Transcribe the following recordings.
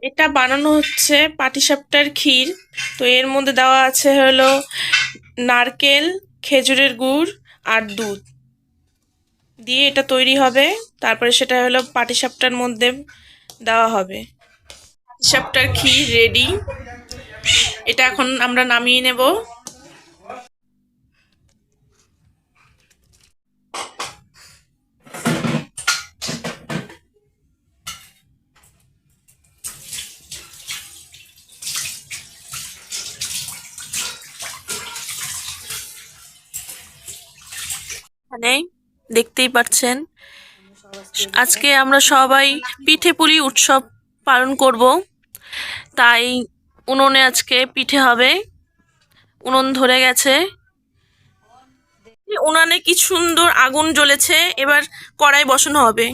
এটা বানানো হচ্ছে পাটিসাপটার ক্ষীর। তো এর মধ্যে দেওয়া আছে হলো নারকেল, খেজুরের গুড় আর দুধ দিয়ে এটা তৈরি হবে। তারপরে সেটা হলো পাটিসাপটার মধ্যে দেওয়া হবে। পাটিসাপটার ক্ষীর রেডি। এটা এখন আমরা নামিয়ে নেব। এখানে দেখতেই পাচ্ছেন আজকে আমরা সবাই পিঠে পুলি উৎসব পালন করব, তাই উনুনে আজকে পিঠে হবে। উনুন ধরে গেছে, উনানে কি সুন্দর আগুন জ্বলেছে। এবার কড়াই বসানো হবে।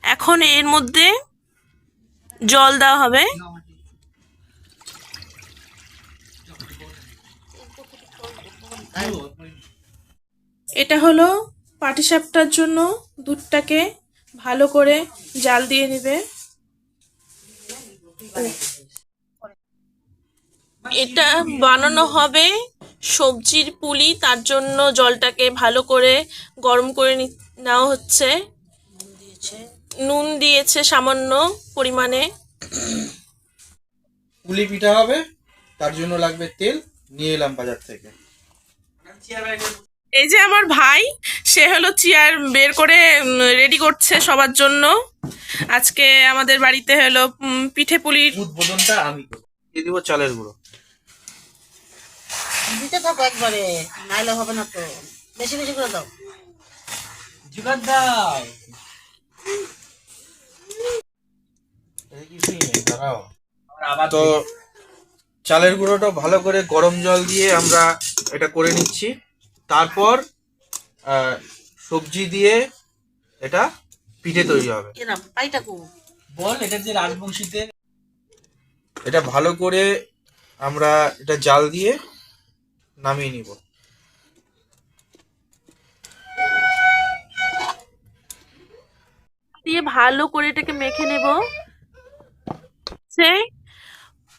এখন এর মধ্যে জল দেওয়া হবে। এটা হলো পাটিসাপটার জন্য দুধটাকে ভালো করে জাল দিয়ে নেবে। এটা বানানো হবে সবজির পুলি, তার জন্য জলটাকে ভালো করে গরম করে নেওয়া হচ্ছে। নুন দিয়েছে সামান্য পরিমাণে। পুলি পিঠা হবে, তার জন্য লাগবে তেল। নিয়ে এলাম বাজার থেকে। এই যে আমার ভাই, সে হলো চেয়ার বের করে রেডি করছে সবার জন্য। আজকে আমাদের বাড়িতে হলো পিঠে পুলির উদ্বোধনটা আমি করব। দিয়ে দিব চালের গুঁড়ো। দিতে থাকো একবারে, নাইলে হবে না তো। বেশি বেশি করে দাও। জোগাড় দাও। তো চালের গুঁড়োটা ভালো করে গরম জল দিয়ে আমরা এটা করে নিচ্ছি। তারপর সবজি দিয়ে এটা পিঠে তৈরি হবে। বল এটা যে রাজবংশীতে এটা ভালো করে আমরা এটা জাল দিয়ে নামিয়ে নিব। দিয়ে ভালো করে এটাকে মেখে নেব। সে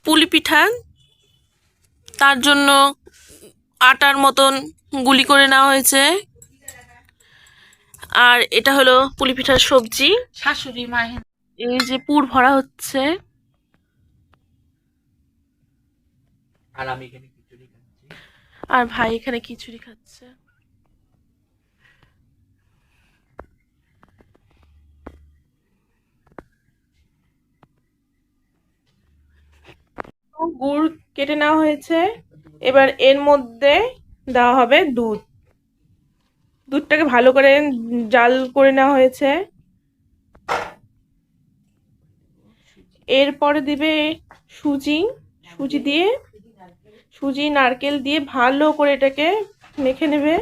পুলি পিঠা, তার জন্য আটার মতন গুলি করে নেওয়া হয়েছে। আর এটা হলো পুলি পিঠার সবজি। শাশুড়ি মায়ের এই যে পুর ভরা হচ্ছে। আর আমি এখানে খিচুড়ি খাচ্ছি। আর ভাই এখানে খিচুড়ি খাচ্ছে। গুড় কেটে নেওয়া হয়েছে। এবার এর মধ্যে দেওয়া হবে দুধ। দুধটাকে ভালো করে জাল করে নেওয়া হয়েছে। এরপরে দিবে সুজি। সুজি নারকেল দিয়ে ভালো করে এটাকে মেখে নেবে।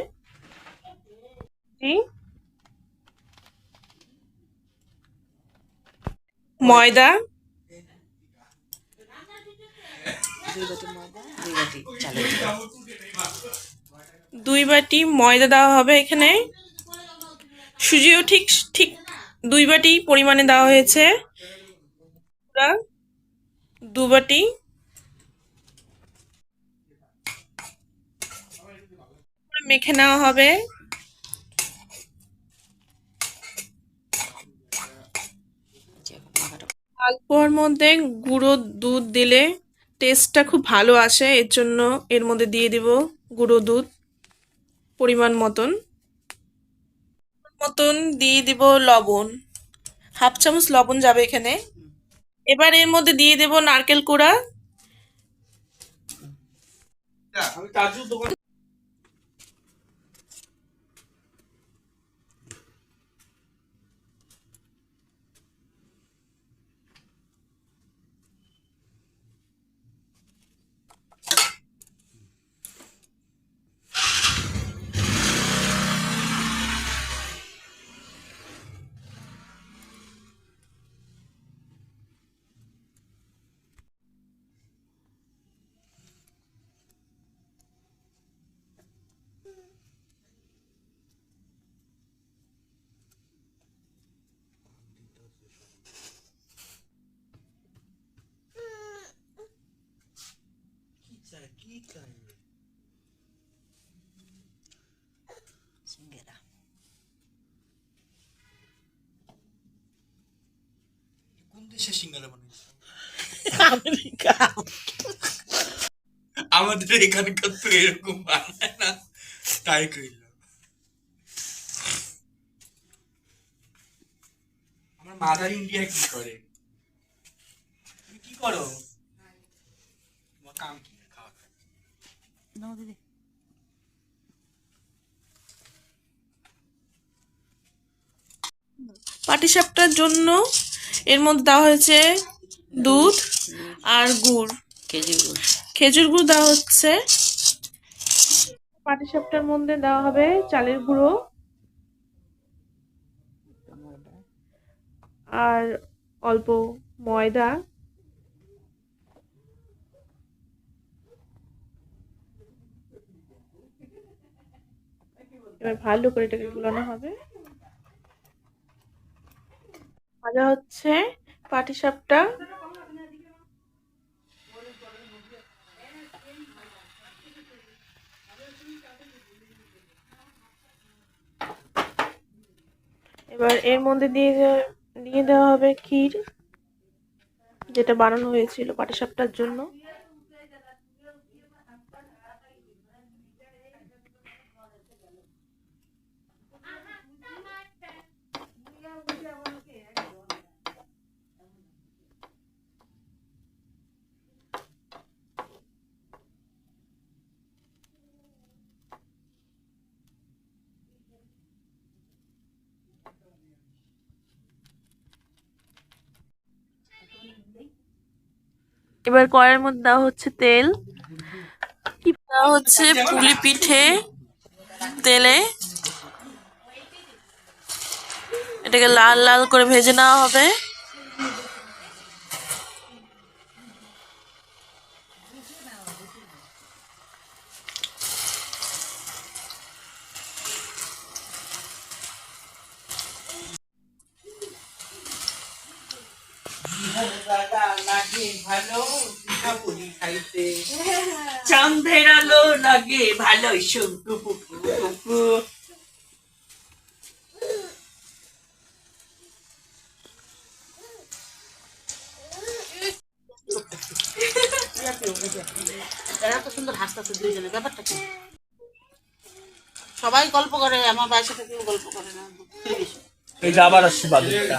ময়দা, 2 বাটি ময়দা দেওয়া হবে এখানে। সুজিও ঠিক ঠিক 2 বাটি পরিমাণে দেওয়া হয়েছে। 2 বাটি। মেখে নেওয়া হবে। অল্পর মধ্যে গুঁড়ো দুধ দিলে টেস্টটা খুব ভালো আসে, এর জন্য এর মধ্যে দিয়ে দিব গুঁড়ো দুধ পরিমাণ মতন। দিয়ে দিব লবণ, 1/2 চামচ লবণ যাবে এখানে। এবার এর মধ্যে দিয়ে দেব নারকেল কোড়া। দেশের সিঙ্গারা বানাইছে? আমেরিকা। আমাদের এখানকার তো এরকম বানায় না, তাই কইলাম। আমার মাদার ইন্ডিয়া কি করে? তুমি কি করো? তোমার কাম কি? খাওয়া খাওয়া। নাও দিদি। পাটিসাপটার জন্য এর মধ্যে দেওয়া হয়েছে দুধ আর গুড়, খেজুর গুড় দেওয়া হচ্ছে। পাটিসাপটার মধ্যে দেওয়া হবে চালের গুঁড়ো আর অল্প ময়দা। এবার ভালো করে এটাকে গুলানো হবে। ভাজা হচ্ছে পাটিসাপটা। এবার এর মধ্যে দিয়ে দেওয়া হবে ক্ষীর, যেটা বানানো হয়েছিল পাটিসাপটার জন্য। এবার কড়াইয়ের মধ্যে দেওয়া হচ্ছে তেল, দেওয়া হচ্ছে পুলি পিঠে তেলে। এটাকে লাল লাল করে ভেজে নেওয়া হবে। চাঁদের আলো লাগে ভালো শঙ্কু পুকু পুকু। এরা তো সুন্দর হাসতেছে দুইজনে, ব্যাপারটা কি? সবাই গল্প করে, আমার বাড়ির সাথে কেউ গল্প করে না। এই যে আবার আসছে বাদুরটা।